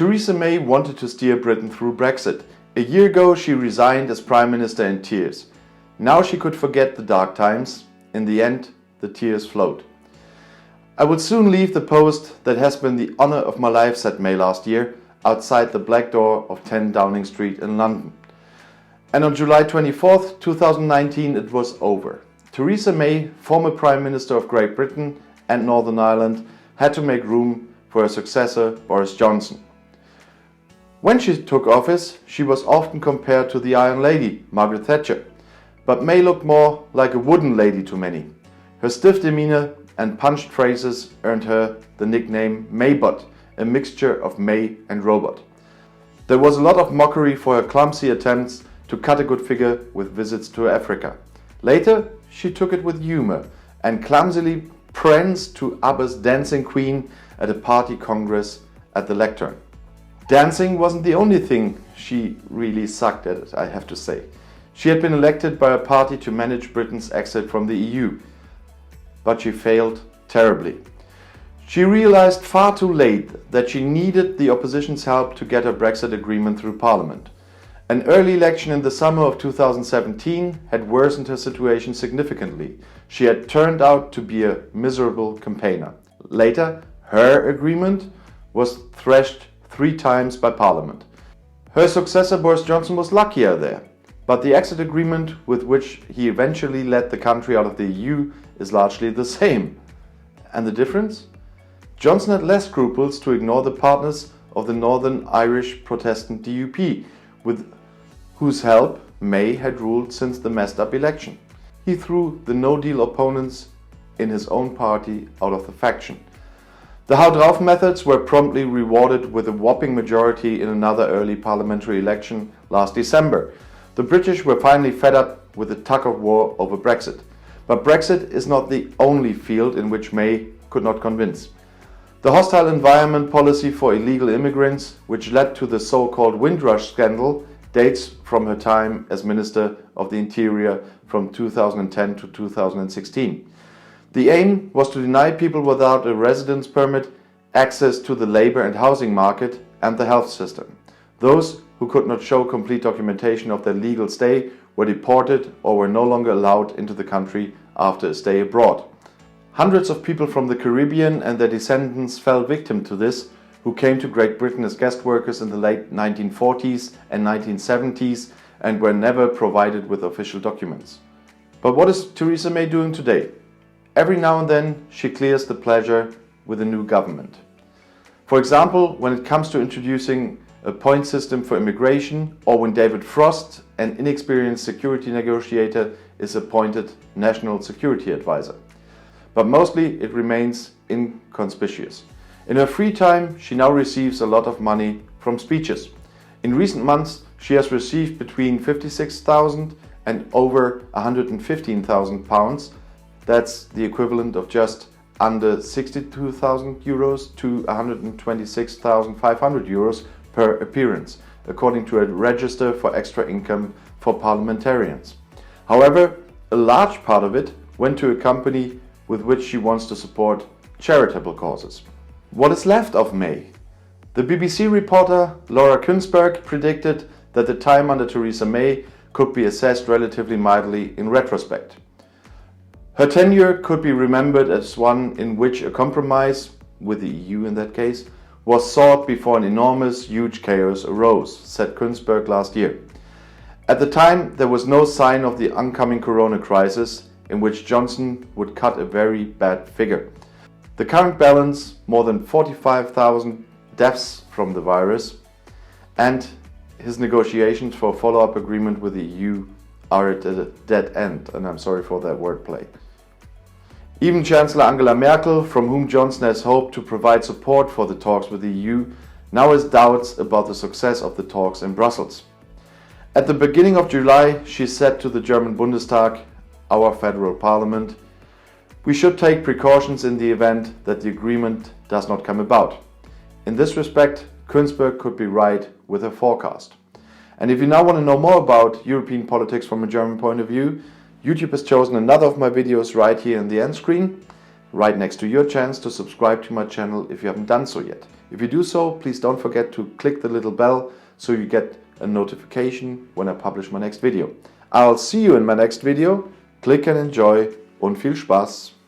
Theresa May wanted to steer Britain through Brexit. A year ago she resigned as Prime Minister in tears. Now she could forget the dark times. In the end, the tears flowed. "I will soon leave the post that has been the honour of my life," said May last year, outside the black door of 10 Downing Street in London. And on July 24th, 2019, it was over. Theresa May, former Prime Minister of Great Britain and Northern Ireland, had to make room for her successor, Boris Johnson. When she took office, she was often compared to the Iron Lady, Margaret Thatcher. But May looked more like a wooden lady to many. Her stiff demeanour and punched phrases earned her the nickname Maybot, a mixture of May and robot. There was a lot of mockery for her clumsy attempts to cut a good figure with visits to Africa. Later, she took it with humour and clumsily pranced to ABBA's Dancing Queen at a party congress at the lectern. Dancing wasn't the only thing she really sucked at it, I have to say. She had been elected by a party to manage Britain's exit from the EU, but she failed terribly. She realized far too late that she needed the opposition's help to get her Brexit agreement through Parliament. An early election in the summer of 2017 had worsened her situation significantly. She had turned out to be a miserable campaigner. Later, her agreement was thrashed 3 times by Parliament. Her successor Boris Johnson was luckier there, but the exit agreement with which he eventually led the country out of the EU is largely the same. And the difference? Johnson had less scruples to ignore the partners of the Northern Irish Protestant DUP, with whose help May had ruled since the messed up election. He threw the no-deal opponents in his own party out of the faction. The Hau drauf methods were promptly rewarded with a whopping majority in another early parliamentary election last December. The British were finally fed up with the tug-of-war over Brexit. But Brexit is not the only field in which May could not convince. The hostile environment policy for illegal immigrants, which led to the so-called Windrush scandal, dates from her time as Minister of the Interior from 2010 to 2016. The aim was to deny people without a residence permit access to the labour and housing market and the health system. Those who could not show complete documentation of their legal stay were deported or were no longer allowed into the country after a stay abroad. Hundreds of people from the Caribbean and their descendants fell victim to this, who came to Great Britain as guest workers in the late 1940s and 1970s and were never provided with official documents. But what is Theresa May doing today? Every now and then she clears the pleasure with a new government. For example, when it comes to introducing a point system for immigration, or when David Frost, an inexperienced security negotiator, is appointed National Security Advisor. But mostly it remains inconspicuous. In her free time, she now receives a lot of money from speeches. In recent months, she has received between £56,000 and over £115,000. That's the equivalent of just under 62,000 euros to 126,500 euros per appearance, according to a register for extra income for parliamentarians. However, a large part of it went to a company with which she wants to support charitable causes. What is left of May? The BBC reporter Laura Kuenssberg predicted that the time under Theresa May could be assessed relatively mildly in retrospect. Her tenure could be remembered as one in which a compromise, with the EU in that case, was sought before an enormous, huge chaos arose, said Kuenssberg last year. At the time, there was no sign of the oncoming corona crisis, in which Johnson would cut a very bad figure. The current balance, more than 45,000 deaths from the virus, and his negotiations for a follow-up agreement with the EU are at a dead end, and I'm sorry for that wordplay. Even Chancellor Angela Merkel, from whom Johnson has hoped to provide support for the talks with the EU, now has doubts about the success of the talks in Brussels. At the beginning of July, she said to the German Bundestag, our federal parliament, "We should take precautions in the event that the agreement does not come about." In this respect, Kuenssberg could be right with her forecast. And if you now want to know more about European politics from a German point of view, YouTube has chosen another of my videos right here in the end screen. right next to your chance to subscribe to my channel if you haven't done so yet. If you do so, please don't forget to click the little bell so you get a notification when I publish my next video. I'll see you in my next video. Click and enjoy und viel Spaß!